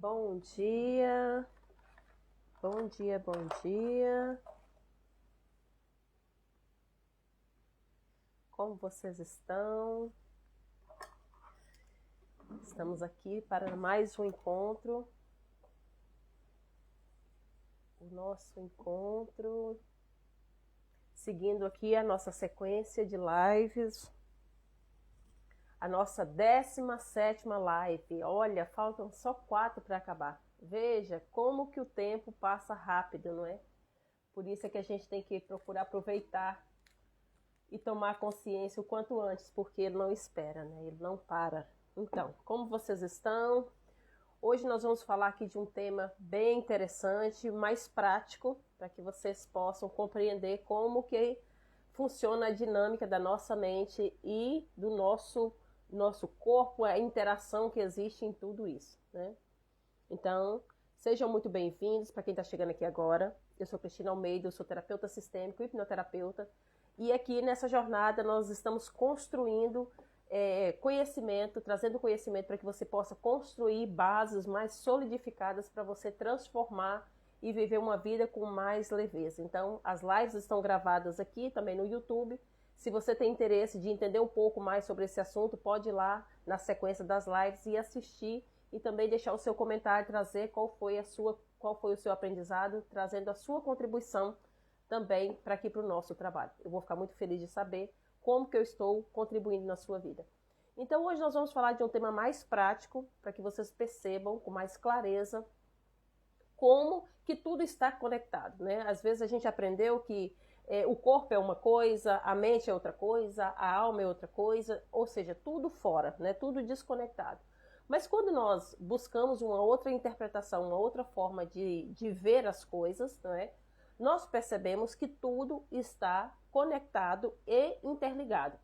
Bom dia, bom dia, bom dia. Como vocês estão? Estamos aqui para mais um encontro. O nosso encontro, seguindo aqui a nossa sequência de lives. A nossa 17ª live. Olha, faltam só 4 para acabar. Veja como que o tempo passa rápido, não é? Por isso é que a gente tem que procurar aproveitar e tomar consciência o quanto antes, porque ele não espera, né? Ele não para. Então, como vocês estão? Hoje nós vamos falar aqui de um tema bem interessante, mais prático, para que vocês possam compreender como que funciona a dinâmica da nossa mente e do nosso corpo, a interação que existe em tudo isso, né? Então, sejam muito bem-vindos para quem está chegando aqui agora. Eu sou Cristina Almeida, eu sou terapeuta sistêmico e hipnoterapeuta. E aqui nessa jornada nós estamos construindo conhecimento, trazendo conhecimento para que você possa construir bases mais solidificadas para você transformar e viver uma vida com mais leveza. Então, as lives estão gravadas aqui também no YouTube. Se você tem interesse de entender um pouco mais sobre esse assunto, pode ir lá na sequência das lives e assistir e também deixar o seu comentário, trazer qual foi o seu aprendizado, trazendo a sua contribuição também para aqui para o nosso trabalho. Eu vou ficar muito feliz de saber como que eu estou contribuindo na sua vida. Então hoje nós vamos falar de um tema mais prático, para que vocês percebam com mais clareza como que tudo está conectado, né? Às vezes a gente aprendeu que o corpo é uma coisa, a mente é outra coisa, a alma é outra coisa, ou seja, tudo fora, né? Tudo desconectado. Mas quando nós buscamos uma outra interpretação, uma outra forma de ver as coisas, não é? Nós percebemos que tudo está conectado e interligado.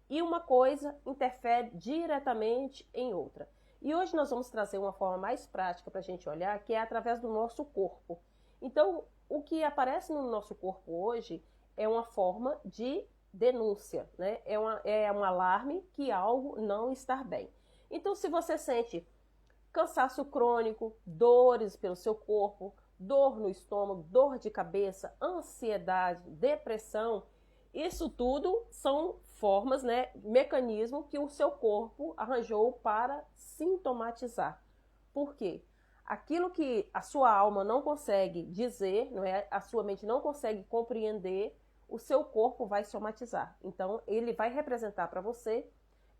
E uma coisa interfere diretamente em outra. E hoje nós vamos trazer uma forma mais prática para a gente olhar, que é através do nosso corpo. Então, o que aparece no nosso corpo hoje é uma forma de denúncia, né? É um alarme que algo não está bem. Então, se você sente cansaço crônico, dores pelo seu corpo, dor no estômago, dor de cabeça, ansiedade, depressão, isso tudo são formas, né, mecanismo que o seu corpo arranjou para sintomatizar. Por quê? Aquilo que a sua alma não consegue dizer, não é? A sua mente não consegue compreender, o seu corpo vai somatizar. Então, ele vai representar para você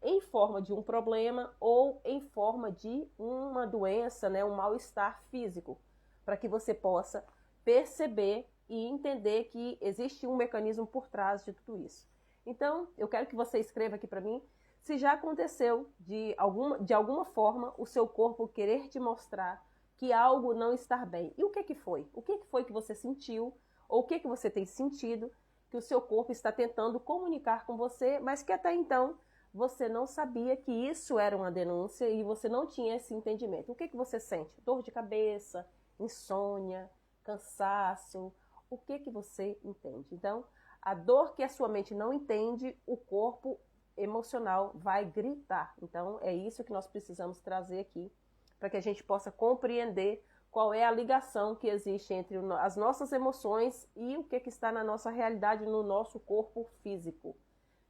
em forma de um problema ou em forma de uma doença, né, um mal-estar físico, para que você possa perceber e entender que existe um mecanismo por trás de tudo isso. Então, eu quero que você escreva aqui para mim se já aconteceu de alguma forma o seu corpo querer te mostrar que algo não está bem. E o que foi? O que foi que você sentiu? Ou o que você tem sentido que o seu corpo está tentando comunicar com você, mas que até então você não sabia que isso era uma denúncia e você não tinha esse entendimento. O que você sente? Dor de cabeça, insônia, cansaço? O que você entende? Então, a dor que a sua mente não entende, o corpo emocional vai gritar. Então, é isso que nós precisamos trazer aqui, para que a gente possa compreender qual é a ligação que existe entre as nossas emoções e o que está na nossa realidade, no nosso corpo físico.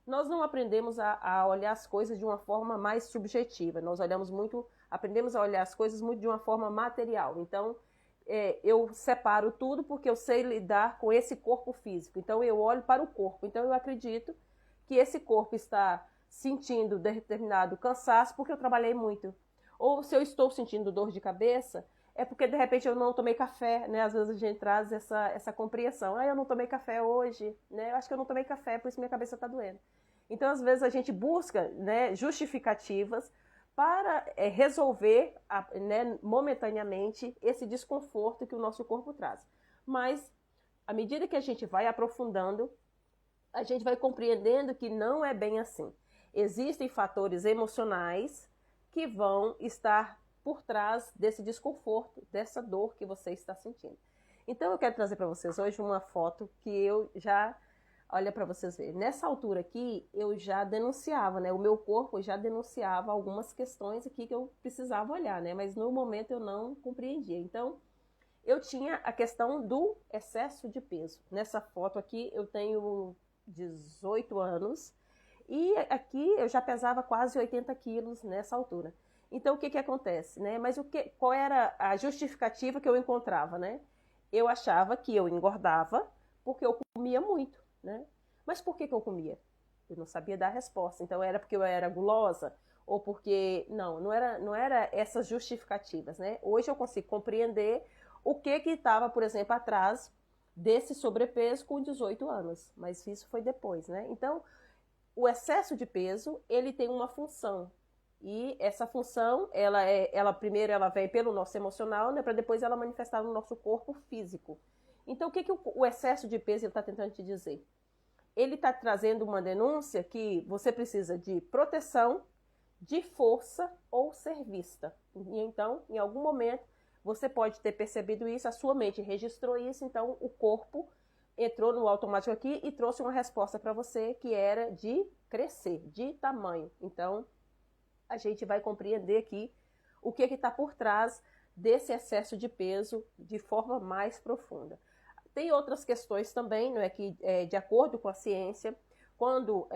Nós não aprendemos a olhar as coisas de uma forma mais subjetiva. Nós aprendemos a olhar as coisas muito de uma forma material. Então, eu separo tudo porque eu sei lidar com esse corpo físico. Então, eu olho para o corpo. Então, eu acredito que esse corpo está sentindo determinado cansaço porque eu trabalhei muito. Ou se eu estou sentindo dor de cabeça, é porque de repente eu não tomei café, né? Às vezes a gente traz essa compreensão. Eu não tomei café hoje, né? Eu acho que eu não tomei café, por isso minha cabeça está doendo. Então, às vezes, a gente busca, né, justificativas para resolver, né, momentaneamente esse desconforto que o nosso corpo traz. Mas, à medida que a gente vai aprofundando, a gente vai compreendendo que não é bem assim. Existem fatores emocionais que vão estar por trás desse desconforto, dessa dor que você está sentindo. Então, eu quero trazer para vocês hoje uma foto que eu já Olha para vocês verem. Nessa altura aqui, eu já denunciava, né? O meu corpo já denunciava algumas questões aqui que eu precisava olhar, né? Mas no momento eu não compreendia. Então, eu tinha a questão do excesso de peso. Nessa foto aqui, eu tenho 18 anos e aqui eu já pesava quase 80 quilos nessa altura. Então, o que acontece, né? Mas qual era a justificativa que eu encontrava, né? Eu achava que eu engordava porque eu comia muito, né? Mas por que eu comia? Eu não sabia dar a resposta. Então, era porque eu era gulosa ou porque... Não era essas justificativas, né? Hoje eu consigo compreender o que estava, por exemplo, atrás desse sobrepeso com 18 anos. Mas isso foi depois, né? Então, o excesso de peso, ele tem uma função. E essa função, primeiro ela vem pelo nosso emocional, né, para depois ela manifestar no nosso corpo físico. Então, o que o excesso de peso está tentando te dizer? Ele está trazendo uma denúncia que você precisa de proteção, de força ou ser vista. E então, em algum momento, você pode ter percebido isso, a sua mente registrou isso, então o corpo entrou no automático aqui e trouxe uma resposta para você que era de crescer, de tamanho. Então, a gente vai compreender aqui o que está por trás desse excesso de peso de forma mais profunda. Tem outras questões também, não é, que, de acordo com a ciência, quando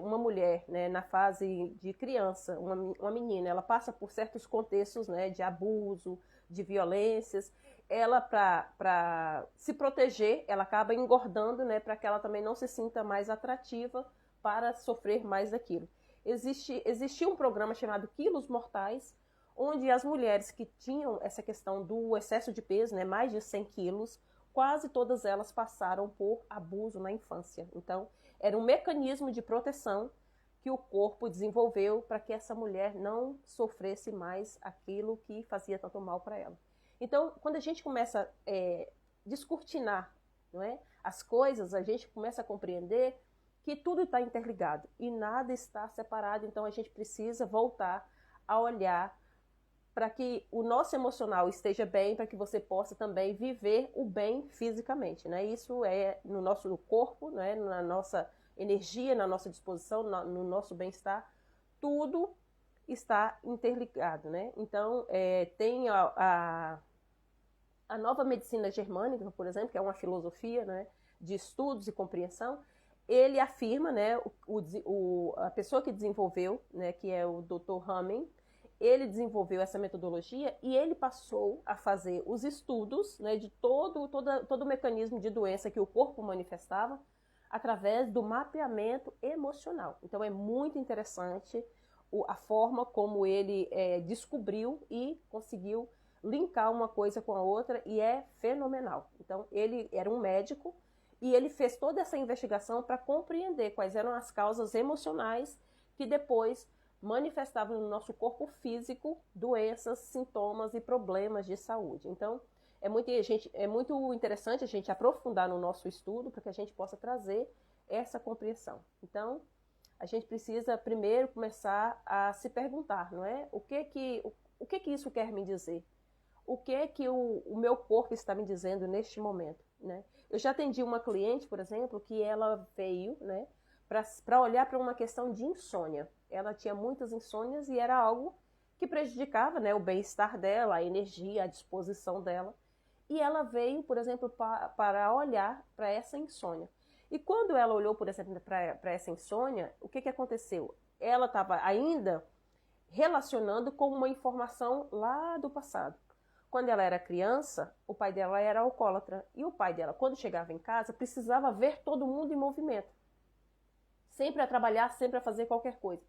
uma mulher, né, na fase de criança, uma menina, ela passa por certos contextos, né, de abuso, de violências, ela, para se proteger, ela acaba engordando, né, para que ela também não se sinta mais atrativa para sofrer mais daquilo. Existia um programa chamado Quilos Mortais, onde as mulheres que tinham essa questão do excesso de peso, né, mais de 100 quilos, quase todas elas passaram por abuso na infância. Então, era um mecanismo de proteção que o corpo desenvolveu para que essa mulher não sofresse mais aquilo que fazia tanto mal para ela. Então, quando a gente começa a descortinar, não é, as coisas, a gente começa a compreender que tudo está interligado e nada está separado. Então, a gente precisa voltar a olhar para que o nosso emocional esteja bem, para que você possa também viver o bem fisicamente, né? Isso é no nosso corpo, né? Na nossa energia, na nossa disposição, no nosso bem-estar, tudo está interligado, né? Então, tem a nova medicina germânica, por exemplo, que é uma filosofia, né, de estudos e compreensão. Ele afirma, né, a pessoa que desenvolveu, né, que é o Dr. Hamming, ele desenvolveu essa metodologia e ele passou a fazer os estudos, né, de todo o mecanismo de doença que o corpo manifestava através do mapeamento emocional. Então é muito interessante a forma como ele descobriu e conseguiu linkar uma coisa com a outra, e é fenomenal. Então ele era um médico e ele fez toda essa investigação para compreender quais eram as causas emocionais que depois manifestavam no nosso corpo físico doenças, sintomas e problemas de saúde. Então, é muito interessante a gente aprofundar no nosso estudo para que a gente possa trazer essa compreensão. Então, a gente precisa primeiro começar a se perguntar, não é? O que isso quer me dizer? O que o meu corpo está me dizendo neste momento, né? Eu já atendi uma cliente, por exemplo, que ela veio, né, para olhar para uma questão de insônia. Ela tinha muitas insônias e era algo que prejudicava, né, o bem-estar dela, a energia, a disposição dela. E ela veio, por exemplo, para olhar para essa insônia. E quando ela olhou, por exemplo, para essa insônia, o que aconteceu? Ela estava ainda relacionando com uma informação lá do passado. Quando ela era criança, o pai dela era alcoólatra. E o pai dela, quando chegava em casa, precisava ver todo mundo em movimento. Sempre a trabalhar, sempre a fazer qualquer coisa.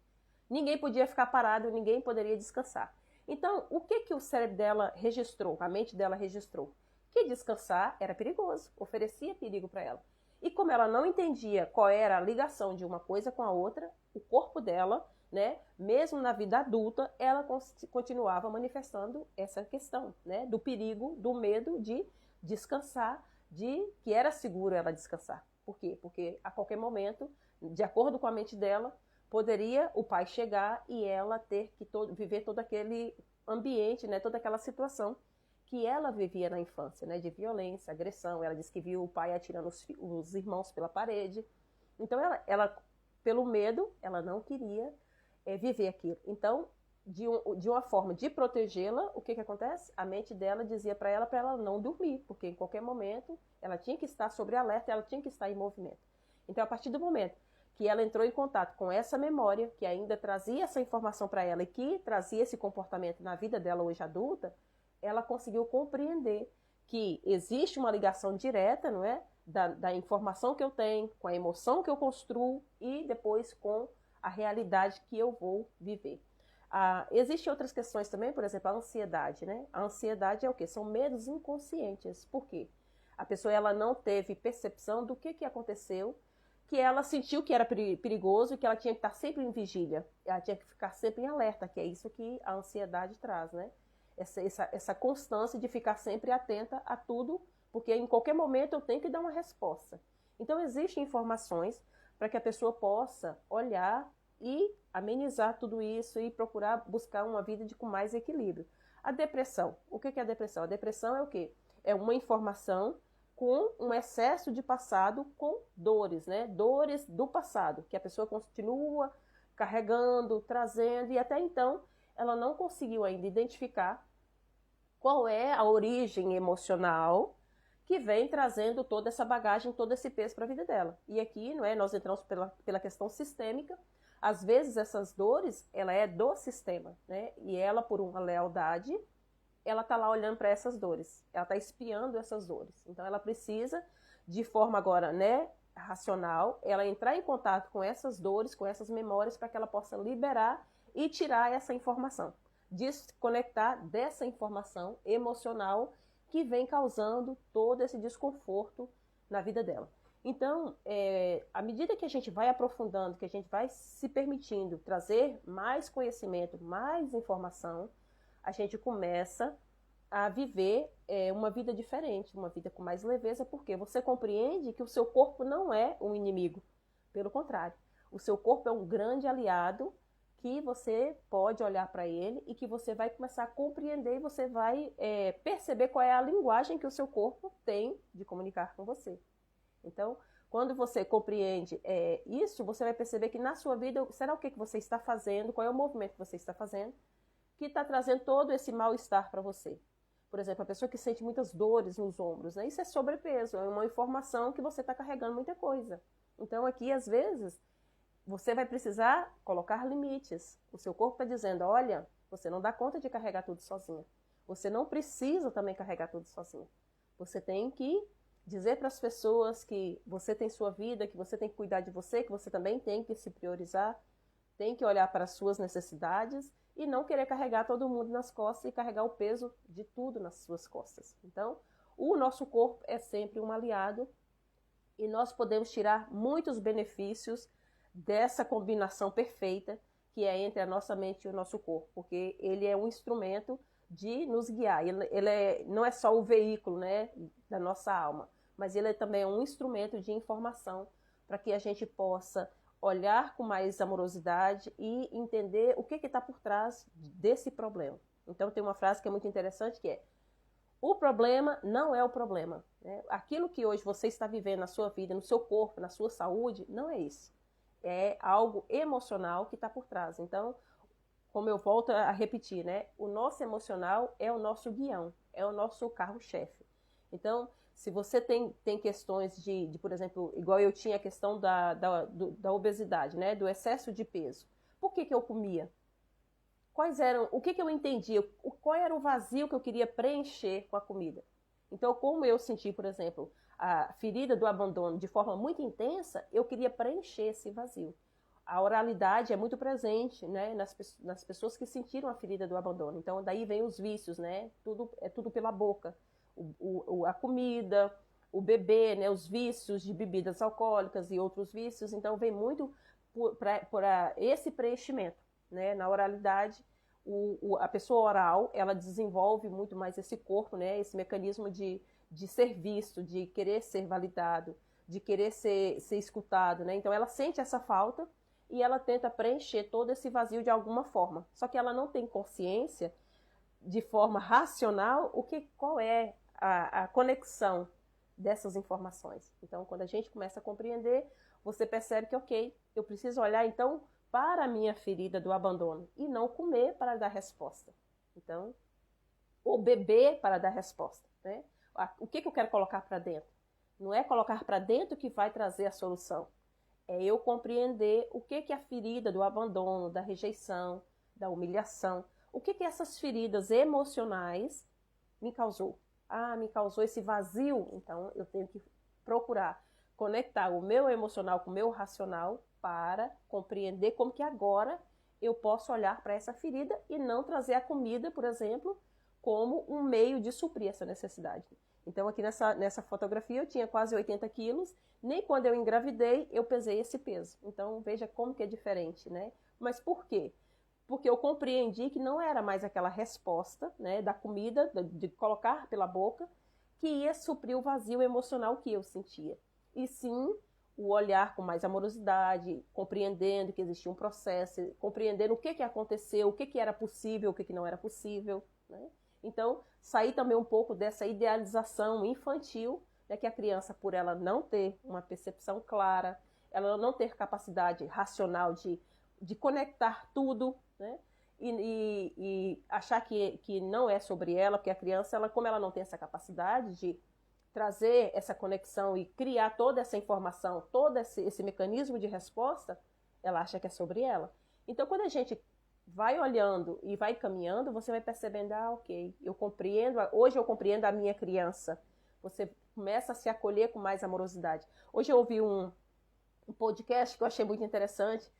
Ninguém podia ficar parado, ninguém poderia descansar. Então, o que o cérebro dela registrou, a mente dela registrou? Que descansar era perigoso, oferecia perigo para ela. E como ela não entendia qual era a ligação de uma coisa com a outra, o corpo dela, né, mesmo na vida adulta, ela continuava manifestando essa questão, né, do perigo, do medo de descansar, de que era seguro ela descansar. Por quê? Porque a qualquer momento, de acordo com a mente dela, poderia o pai chegar e ela ter que viver todo aquele ambiente, né, toda aquela situação que ela vivia na infância, né, de violência, agressão. Ela disse que viu o pai atirando os irmãos pela parede. Então, pelo medo, ela não queria viver aquilo. Então, de uma forma de protegê-la, o que acontece? A mente dela dizia para ela não dormir, porque em qualquer momento ela tinha que estar sobre alerta, ela tinha que estar em movimento. Então, a partir do momento que ela entrou em contato com essa memória, que ainda trazia essa informação para ela e que trazia esse comportamento na vida dela hoje adulta, ela conseguiu compreender que existe uma ligação direta, não é? Da informação que eu tenho, com a emoção que eu construo e depois com a realidade que eu vou viver. Existem outras questões também, por exemplo, a ansiedade, né? A ansiedade é o quê? São medos inconscientes. Por quê? A pessoa ela não teve percepção do que aconteceu, que ela sentiu que era perigoso e que ela tinha que estar sempre em vigília. Ela tinha que ficar sempre em alerta, que é isso que a ansiedade traz, né? Essa constância de ficar sempre atenta a tudo, porque em qualquer momento eu tenho que dar uma resposta. Então, existem informações para que a pessoa possa olhar e amenizar tudo isso e procurar buscar uma vida com mais equilíbrio. A depressão. O que é a depressão? A depressão é o quê? É uma informação com um excesso de passado com dores, né? Dores do passado, que a pessoa continua carregando, trazendo, e até então ela não conseguiu ainda identificar qual é a origem emocional que vem trazendo toda essa bagagem, todo esse peso para a vida dela. E aqui, não é, nós entramos pela questão sistêmica. Às vezes essas dores, ela é do sistema, né? E ela, por uma lealdade, ela está lá olhando para essas dores. Ela está espiando essas dores. Então ela precisa, de forma agora, né, racional, ela entrar em contato com essas dores, com essas memórias, para que ela possa liberar e tirar essa informação. Desconectar dessa informação emocional que vem causando todo esse desconforto na vida dela. Então, à medida que a gente vai aprofundando, que a gente vai se permitindo trazer mais conhecimento, mais informação, a gente começa a viver uma vida diferente, uma vida com mais leveza, porque você compreende que o seu corpo não é um inimigo. Pelo contrário, o seu corpo é um grande aliado que você pode olhar para ele e que você vai começar a compreender e você vai perceber qual é a linguagem que o seu corpo tem de comunicar com você. Então, quando você compreende isso, você vai perceber que na sua vida, será o que você está fazendo, qual é o movimento que você está fazendo, que está trazendo todo esse mal-estar para você. Por exemplo, a pessoa que sente muitas dores nos ombros, né? Isso é sobrepeso, é uma informação que você está carregando muita coisa. Então, aqui, às vezes, você vai precisar colocar limites. O seu corpo está dizendo, olha, você não dá conta de carregar tudo sozinha. Você não precisa também carregar tudo sozinha. Você tem que dizer para as pessoas que você tem sua vida, que você tem que cuidar de você, que você também tem que se priorizar, tem que olhar para as suas necessidades e não querer carregar todo mundo nas costas e carregar o peso de tudo nas suas costas. Então, o nosso corpo é sempre um aliado e nós podemos tirar muitos benefícios dessa combinação perfeita que é entre a nossa mente e o nosso corpo, porque ele é um instrumento de nos guiar. Ele não é só o veículo, né, da nossa alma, mas ele também é um instrumento de informação para que a gente possa olhar com mais amorosidade e entender o que está por trás desse problema. Então tem uma frase que é muito interessante que é: o problema não é o problema. Né? Aquilo que hoje você está vivendo na sua vida, no seu corpo, na sua saúde, não é isso. É algo emocional que está por trás. Então, como eu volto a repetir, né? O nosso emocional é o nosso guião, é o nosso carro-chefe. Então, se você tem questões de, por exemplo, igual eu tinha a questão da obesidade, né? Do excesso de peso. Por que eu comia? O que eu entendia? Qual era o vazio que eu queria preencher com a comida? Então, como eu senti, por exemplo, a ferida do abandono de forma muito intensa, eu queria preencher esse vazio. A oralidade é muito presente, né, nas pessoas que sentiram a ferida do abandono. Então, daí vem os vícios, né? É tudo pela boca. A comida, o beber, né, os vícios de bebidas alcoólicas e outros vícios. Então, vem muito por esse preenchimento, né? Na oralidade, a pessoa oral, ela desenvolve muito mais esse corpo, né? Esse mecanismo de ser visto, de querer ser validado, de querer ser escutado, né? Então, ela sente essa falta e ela tenta preencher todo esse vazio de alguma forma. Só que ela não tem consciência, de forma racional, qual é a conexão dessas informações. Então, quando a gente começa a compreender, você percebe que, ok, eu preciso olhar então para a minha ferida do abandono e não comer para dar resposta. Então, ou beber para dar resposta, né? O que eu quero colocar para dentro? Não é colocar para dentro que vai trazer a solução. É eu compreender o que a ferida do abandono, da rejeição, da humilhação, o que essas feridas emocionais me causou. Me causou esse vazio, então eu tenho que procurar conectar o meu emocional com o meu racional para compreender como que agora eu posso olhar para essa ferida e não trazer a comida, por exemplo, como um meio de suprir essa necessidade. Então aqui nessa fotografia eu tinha quase 80 quilos, nem quando eu engravidei eu pesei esse peso. Então veja como que é diferente, né? Mas por quê? Porque eu compreendi que não era mais aquela resposta, né, da comida, de colocar pela boca, que ia suprir o vazio emocional que eu sentia. E sim, o olhar com mais amorosidade, compreendendo que existia um processo, compreendendo o que aconteceu, o que era possível, o que não era possível, né? Então, sair também um pouco dessa idealização infantil, né, que a criança, por ela não ter uma percepção clara, ela não ter capacidade racional de conectar tudo, né, e achar que não é sobre ela, porque a criança, como ela não tem essa capacidade de trazer essa conexão e criar toda essa informação, todo esse mecanismo de resposta, ela acha que é sobre ela. Então, quando a gente vai olhando e vai caminhando, você vai percebendo, ok, eu compreendo, hoje eu compreendo a minha criança. Você começa a se acolher com mais amorosidade. Hoje eu ouvi um podcast que eu achei muito interessante,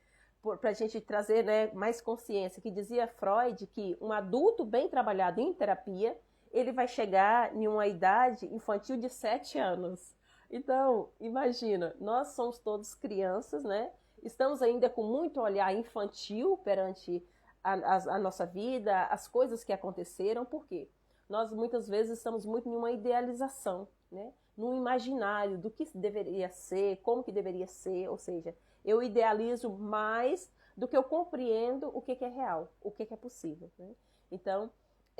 para a gente trazer, né, mais consciência, que dizia Freud que um adulto bem trabalhado em terapia, ele vai chegar em uma idade infantil de 7 anos. Então, imagina, nós somos todos crianças, né? Estamos ainda com muito olhar infantil perante a nossa vida, as coisas que aconteceram, por quê? Nós muitas vezes estamos muito em uma idealização, né? Num imaginário do que deveria ser, como que deveria ser, ou seja, eu idealizo mais do que eu compreendo o que é real, o que é possível, né? Então,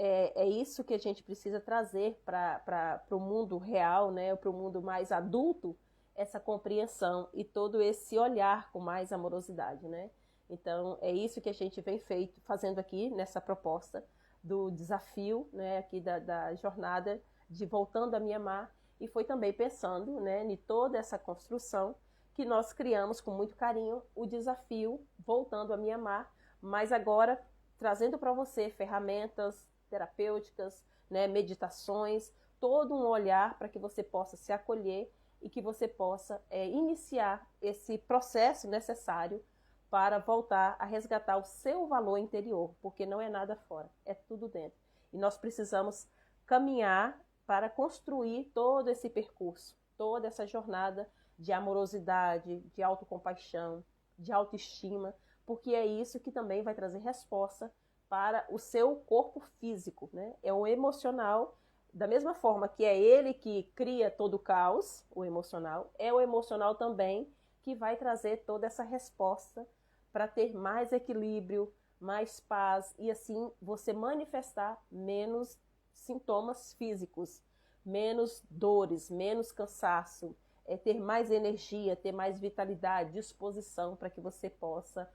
é isso que a gente precisa trazer para o mundo real, né? Para o mundo mais adulto, essa compreensão e todo esse olhar com mais amorosidade, né? Então, é isso que a gente vem fazendo aqui nessa proposta do desafio, né, aqui da jornada de Voltando a Mianmar, e foi também pensando, né, em toda essa construção que nós criamos com muito carinho o desafio Voltando a Mianmar, mas agora trazendo para você ferramentas terapêuticas, né, meditações, todo um olhar para que você possa se acolher e que você possa iniciar esse processo necessário para voltar a resgatar o seu valor interior, porque não é nada fora, é tudo dentro. E nós precisamos caminhar para construir todo esse percurso, toda essa jornada de amorosidade, de autocompaixão, de autoestima, porque é isso que também vai trazer resposta para o seu corpo físico, né? É o emocional, da mesma forma que é ele que cria todo o caos, o emocional, é o emocional também que vai trazer toda essa resposta para ter mais equilíbrio, mais paz e assim você manifestar menos sintomas físicos, menos dores, menos cansaço, ter mais energia, ter mais vitalidade, disposição para que você possa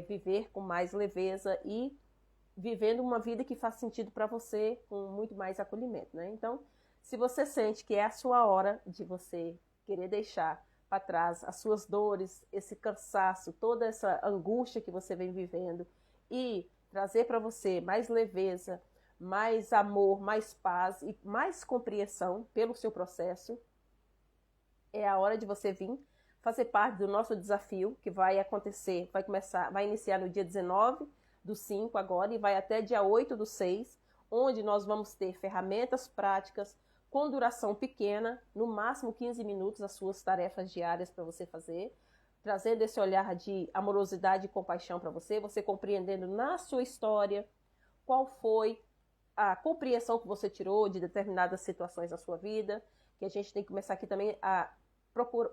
viver com mais leveza e vivendo uma vida que faz sentido para você com muito mais acolhimento, né? Então, se você sente que é a sua hora de você querer deixar para trás as suas dores, esse cansaço, toda essa angústia que você vem vivendo e trazer para você mais leveza, mais amor, mais paz e mais compreensão pelo seu processo, é a hora de você vir fazer parte do nosso desafio que vai acontecer, vai iniciar no dia 19/5 agora e vai até dia 8/6, onde nós vamos ter ferramentas práticas com duração pequena, no máximo 15 minutos, as suas tarefas diárias para você fazer, trazendo esse olhar de amorosidade e compaixão para você, você compreendendo na sua história qual foi a compreensão que você tirou de determinadas situações na sua vida, que a gente tem que começar aqui também a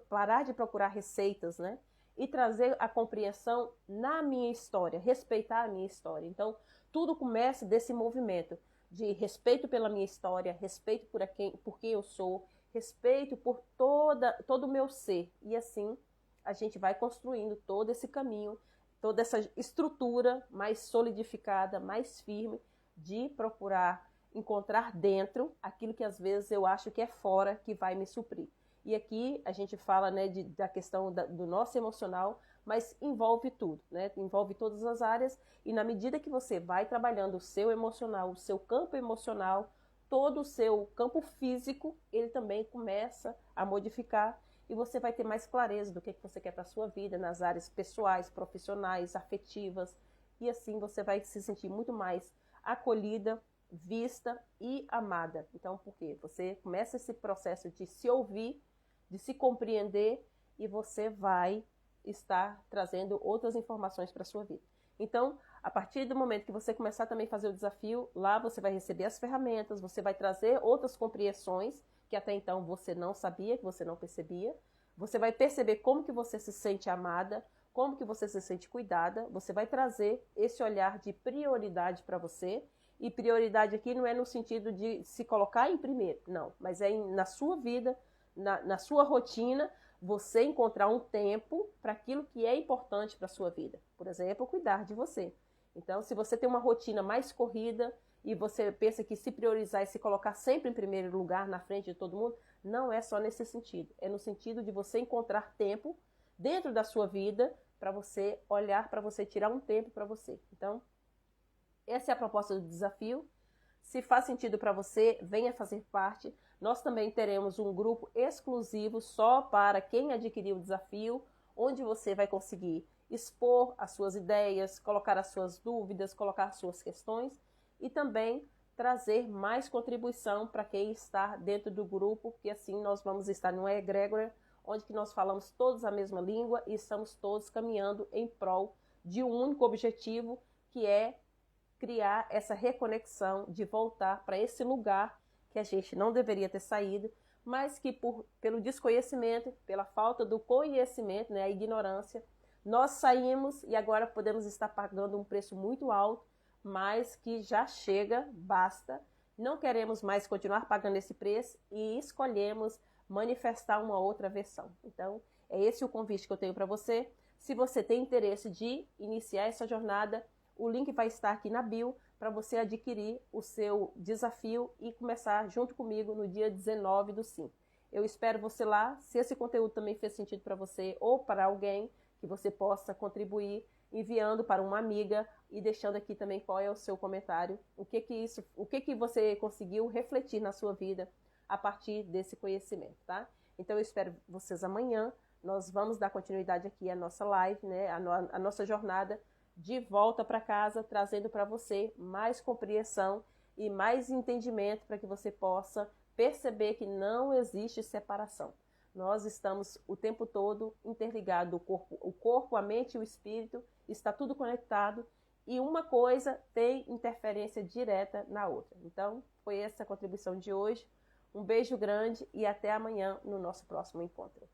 parar de procurar receitas, né? E trazer a compreensão na minha história, respeitar a minha história. Então, tudo começa desse movimento de respeito pela minha história, respeito por quem eu sou, respeito por todo o meu ser. E assim, a gente vai construindo todo esse caminho, toda essa estrutura mais solidificada, mais firme, de procurar encontrar dentro aquilo que às vezes eu acho que é fora que vai me suprir. E aqui a gente fala, né, da questão do nosso emocional, mas envolve tudo, né? Envolve todas as áreas, e na medida que você vai trabalhando o seu emocional, o seu campo emocional, todo o seu campo físico, ele também começa a modificar, e você vai ter mais clareza do que você quer para a sua vida, nas áreas pessoais, profissionais, afetivas, e assim você vai se sentir muito mais acolhida, vista e amada. Então, por quê? Você começa esse processo de se ouvir, de se compreender, e você vai estar trazendo outras informações para a sua vida. Então, a partir do momento que você começar também a fazer o desafio, lá você vai receber as ferramentas, você vai trazer outras compreensões que até então você não sabia, que você não percebia. Você vai perceber como que você se sente amada, como que você se sente cuidada. Você vai trazer esse olhar de prioridade para você. E prioridade aqui não é no sentido de se colocar em primeiro, não. Mas é na sua vida, na sua rotina, você encontrar um tempo para aquilo que é importante para a sua vida. Por exemplo, cuidar de você. Então, se você tem uma rotina mais corrida e você pensa que se priorizar e se colocar sempre em primeiro lugar, na frente de todo mundo, não é só nesse sentido. É no sentido de você encontrar tempo dentro da sua vida para você olhar, para você tirar um tempo para você. Então, essa é a proposta do desafio. Se faz sentido para você, venha fazer parte. Nós também teremos um grupo exclusivo só para quem adquiriu o desafio, onde você vai conseguir expor as suas ideias, colocar as suas dúvidas, colocar as suas questões e também trazer mais contribuição para quem está dentro do grupo, porque assim nós vamos estar numa egrégora, onde que nós falamos todos a mesma língua e estamos todos caminhando em prol de um único objetivo, que é criar essa reconexão, de voltar para esse lugar que a gente não deveria ter saído, mas que pelo desconhecimento, pela falta do conhecimento, né, a ignorância, nós saímos e agora podemos estar pagando um preço muito alto, mas que já chega, basta. Não queremos mais continuar pagando esse preço e escolhemos manifestar uma outra versão. Então, é esse o convite que eu tenho para você. Se você tem interesse de iniciar essa jornada, o link vai estar aqui na bio para você adquirir o seu desafio e começar junto comigo no dia 19/5. Eu espero você lá. Se esse conteúdo também fez sentido para você ou para alguém, que você possa contribuir enviando para uma amiga e deixando aqui também qual é o seu comentário, o que você conseguiu refletir na sua vida a partir desse conhecimento, tá? Então eu espero vocês amanhã. Nós vamos dar continuidade aqui à nossa live, né? A nossa jornada de volta para casa, trazendo para você mais compreensão e mais entendimento para que você possa perceber que não existe separação. Nós estamos o tempo todo interligados, o corpo, a mente e o espírito, está tudo conectado e uma coisa tem interferência direta na outra. Então, foi essa a contribuição de hoje. Um beijo grande e até amanhã no nosso próximo encontro.